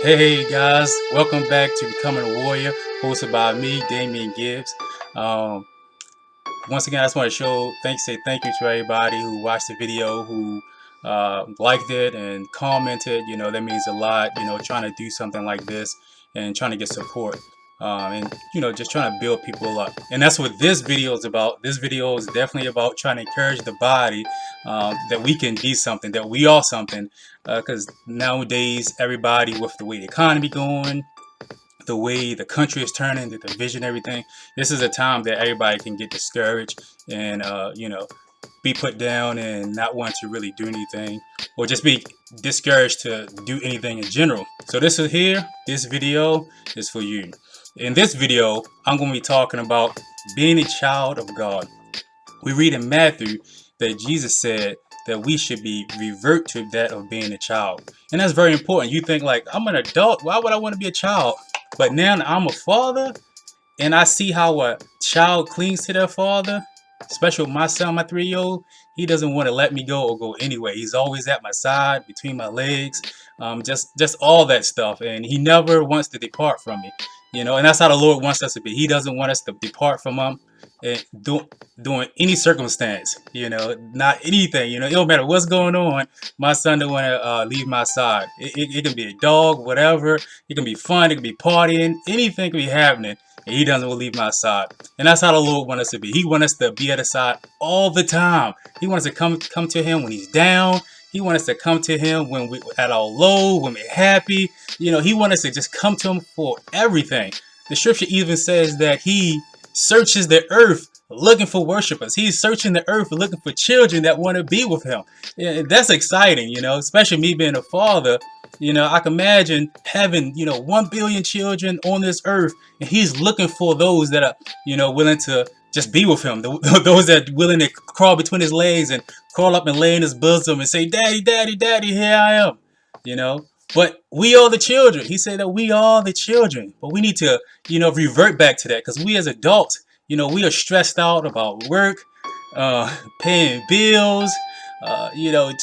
Hey guys, welcome back to Becoming a Warrior, hosted by me, Damian Gibbs. Um, Once again, I just want to say thank you to everybody who watched the video, who liked it and commented. That means a lot. Trying to do something like this and trying to get support. And just trying to build people up, and that's what this video is about. This video is definitely about trying to encourage the body that we can be something, that we are something. Because nowadays, everybody, with the way the economy going, the way the country is turning, the division, everything. This is a time that everybody can get discouraged and be put down and not want to really do anything, or just be discouraged to do anything in general. So this video is for you. In this video, I'm going to be talking about being a child of God. We read in Matthew that Jesus said that we should be revert to that of being a child. And that's very important. You think like, I'm an adult, why would I want to be a child? But now that I'm a father and I see how a child clings to their father, especially with my son, my 3-year-old, he doesn't want to let me go or go anywhere. He's always at my side, between my legs, just all that stuff. And he never wants to depart from me. And that's how the Lord wants us to be. He doesn't want us to depart from him and doing any circumstance, not anything, it don't matter what's going on. My son don't want to leave my side. It can be a dog, whatever. It can be fun, it can be partying, anything can be happening, and he doesn't want to leave my side. And that's how the Lord wants us to be. He wants us to be at his side all the time. He wants us to come to him when he's down. He wants us to come to him when we at our low, when we're happy. He wants us to just come to him for everything. The scripture even says that he searches the earth looking for worshipers. He's searching the earth looking for children that want to be with him. And that's exciting, especially me being a father. I can imagine having, 1 billion children on this earth, and he's looking for those that are, willing to just be with him. Those that are willing to crawl between his legs and crawl up and lay in his bosom and say, Daddy, Daddy, Daddy, here I am. But we are the children. He said that we are the children, but we need to, revert back to that, because we as adults, we are stressed out about work, paying bills,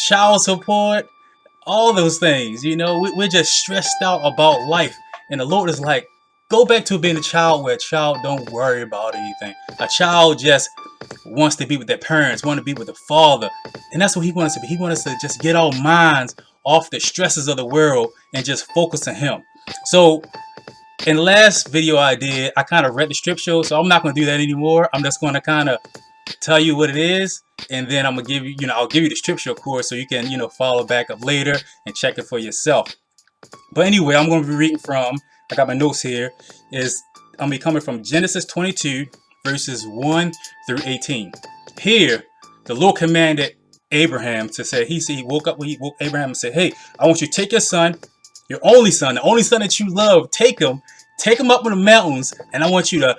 child support, all those things. We're just stressed out about life. And the Lord is like, go back to being a child, where a child don't worry about anything. A child just wants to be with their parents, want to be with the father. And that's what he wants us to be. He wants us to just get our minds off the stresses of the world and just focus on him. So in the last video I did, I kind of read the strip show, so I'm not going to do that anymore. I'm just going to kind of tell you what it is, and then I'm going to give you, I'll give you the strip show course so you can, follow back up later and check it for yourself. But anyway, I'm going to be reading from, I got my notes here, I'm going to be coming from Genesis 22, verses 1 through 18. Here, the Lord commanded Abraham to say, he woke Abraham and said, hey, I want you to take your son, your only son, the only son that you love, take him up in the mountains, and I want you to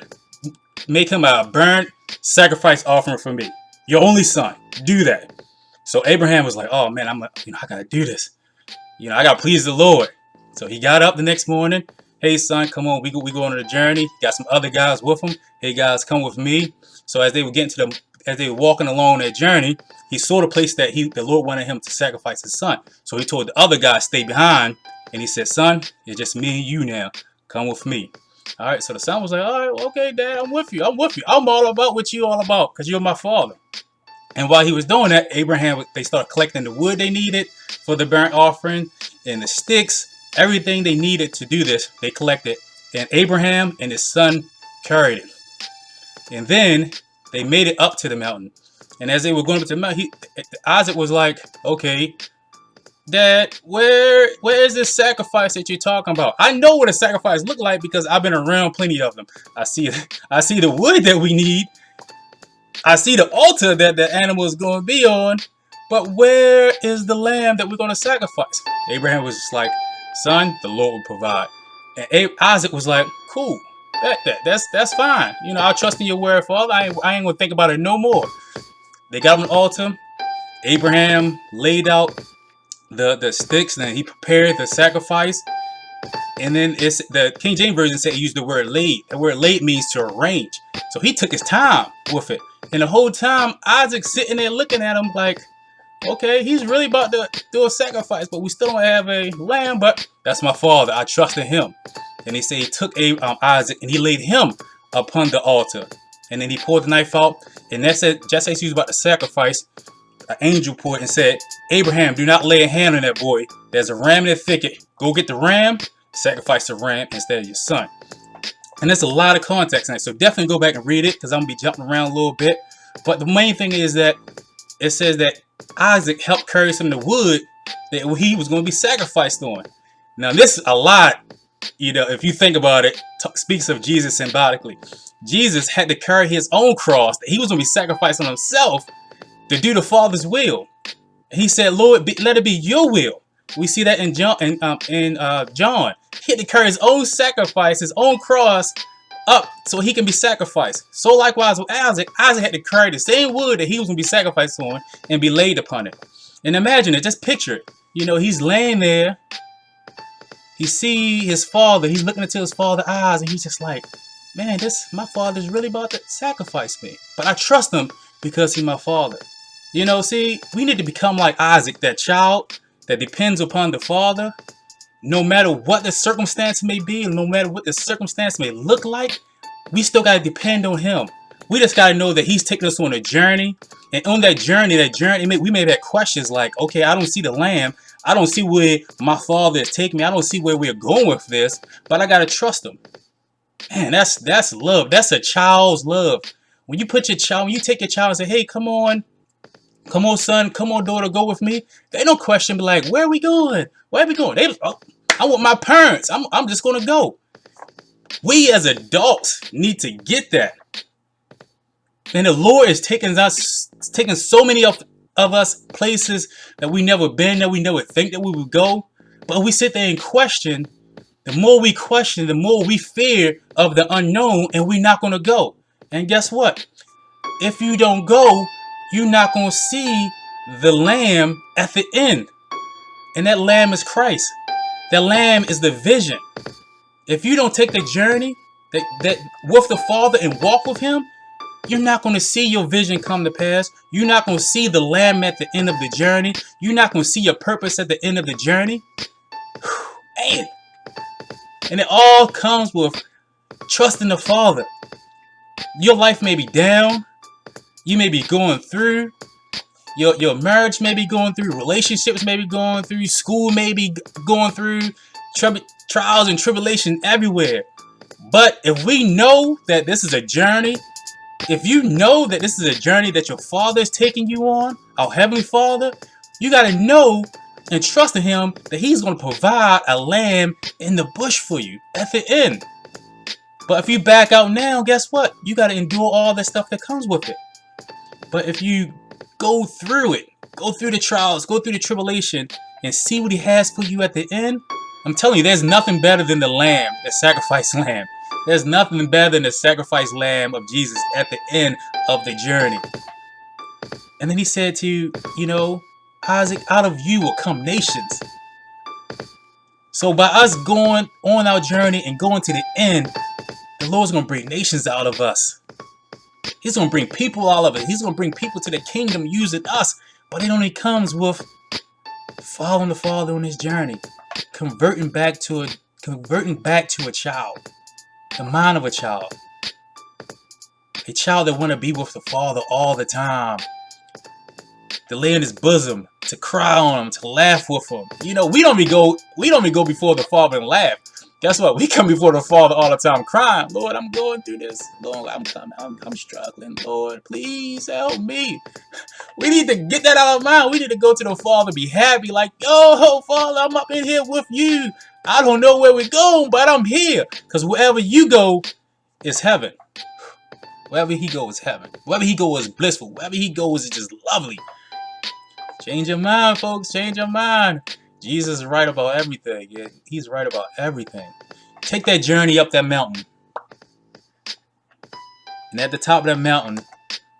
make him a burnt sacrifice offering for me. Your only son. Do that. So Abraham was like, oh man, I gotta do this. I gotta please the Lord. So he got up the next morning. Hey son, come on, we go on a journey. Got some other guys with him. Hey guys, come with me. So as they were walking along that journey, he saw the place that the Lord wanted him to sacrifice his son. So he told the other guys stay behind, and he said, son, it's just me and you now. Come with me. All right, so the son was like, all right, okay, Dad, I'm with you. I'm all about what you all about, because you're my father. And while he was doing that, they started collecting the wood they needed for the burnt offering and the sticks, everything they needed to do this, they collected. And Abraham and his son carried it. And then they made it up to the mountain. And as they were going up to the mountain, Isaac was like, okay, Dad, where is this sacrifice that you're talking about? I know what a sacrifice look like, because I've been around plenty of them. I see the wood that we need. I see the altar that the animal is going to be on. But where is the lamb that we're going to sacrifice? Abraham was just like, son, the Lord will provide. And Isaac was like, cool, that's fine. I'll trust in your word, Father. I ain't going to think about it no more. They got on the altar. Abraham laid out the sticks, and he prepared the sacrifice. And then the King James Version said he used the word laid. The word laid means to arrange. So he took his time with it. And the whole time, Isaac's sitting there looking at him like, Okay, he's really about to do a sacrifice, but we still don't have a lamb. But that's my father. I trust in him. And he said he took Isaac and he laid him upon the altar. And then he pulled the knife out. And that said, just as he was about to sacrifice, an angel pulled and said, Abraham, do not lay a hand on that boy. There's a ram in the thicket. Go get the ram, sacrifice the ram instead of your son. And there's a lot of context in it. So definitely go back and read it because I'm going to be jumping around a little bit. But the main thing is that it says that Isaac helped carry some of the wood that he was going to be sacrificed on. Now this is a lot, if you think about it, speaks of Jesus symbolically. Jesus had to carry his own cross that he was going to be sacrificing himself to do the Father's will. He said, Lord, let it be your will. We see that in John. He had to carry his own sacrifice, his own cross up so he can be sacrificed. So likewise with Isaac had to carry the same wood that he was going to be sacrificed on and be laid upon it. And imagine it, just picture it. He's laying there. He see his father. He's looking into his father's eyes and he's just like, man, my father's really about to sacrifice me. But I trust him because he's my father. See, we need to become like Isaac, that child that depends upon the father. No matter what the circumstance may be, no matter what the circumstance may look like, we still got to depend on him. We just got to know that he's taking us on a journey. And on that journey, we may have had questions like, okay, I don't see the lamb. I don't see where my father is taking me. I don't see where we're going with this, but I got to trust him. Man, that's love. That's a child's love. When you take your child and say, hey, come on, son, come on, daughter, go with me. They don't question, be like, where are we going? Where are we going? I'm with my parents. I'm just going to go. We as adults need to get that. And the Lord is taking so many of us places that we never been, that we never think that we would go. But we sit there and question. The more we question, the more we fear of the unknown, and we're not going to go. And guess what? If you don't go, you're not going to see the lamb at the end. And that lamb is Christ. That lamb is the vision. If you don't take the journey that with the Father and walk with him, you're not going to see your vision come to pass. You're not going to see the lamb at the end of the journey. You're not going to see your purpose at the end of the journey. Man. And it all comes with trusting the Father. Your life may be down. You may be going through. Your marriage may be going through. Relationships may be going through. School may be going through. Trials and tribulation everywhere. But if we know that this is a journey, if you know that this is a journey that your Father is taking you on, our Heavenly Father, you got to know and trust in him that he's going to provide a lamb in the bush for you at the end. But if you back out now, guess what? You got to endure all the stuff that comes with it. But if you go through it, go through the trials, go through the tribulation, and see what he has for you at the end, I'm telling you, there's nothing better than the lamb, the sacrificed lamb. There's nothing better than the sacrificed lamb of Jesus at the end of the journey. And then he said to, Isaac, out of you will come nations. So by us going on our journey and going to the end, the Lord's going to bring nations out of us. He's going to bring people out of it. He's going to bring people to the kingdom using us. But it only comes with following the Father on his journey. Converting back to a child. The mind of a child. A child that want to be with the Father all the time. To lay in his bosom, to cry on him, to laugh with him. We don't even go before the Father and laugh. Guess what? We come before the Father all the time crying. Lord, I'm going through this. Lord, I'm struggling. Lord, please help me. We need to get that out of our mind. We need to go to the Father, be happy, like, yo, Father, I'm up in here with you. I don't know where we're going, but I'm here. Because wherever you go is heaven. Wherever he goes is heaven. Wherever he goes is blissful. Wherever he goes is just lovely. Change your mind, folks. Change your mind. Jesus is right about everything. Yeah, he's right about everything. Take that journey up that mountain. And at the top of that mountain,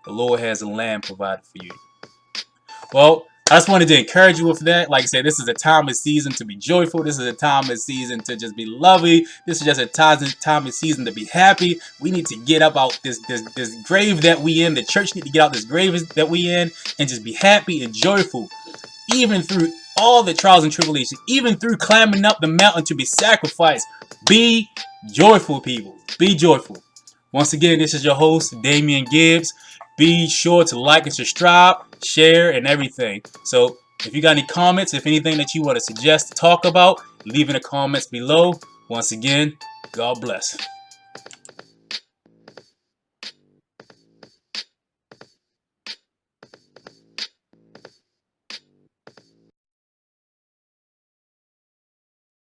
the Lord has a lamb provided for you. Well, I just wanted to encourage you with that. Like I said, this is a time and season to be joyful. This is a time and season to just be lovely. This is just a time and season to be happy. We need to get up out this grave that we in. The church need to get out this grave that we in and just be happy and joyful, even through all the trials and tribulations, even through climbing up the mountain to be sacrificed. Be joyful, people. Be joyful. Once again, this is your host, Damian Gibbs. Be sure to like and subscribe, share, and everything. So if you got any comments, if anything that you want to suggest to talk about, leave in the comments below. Once again, God bless.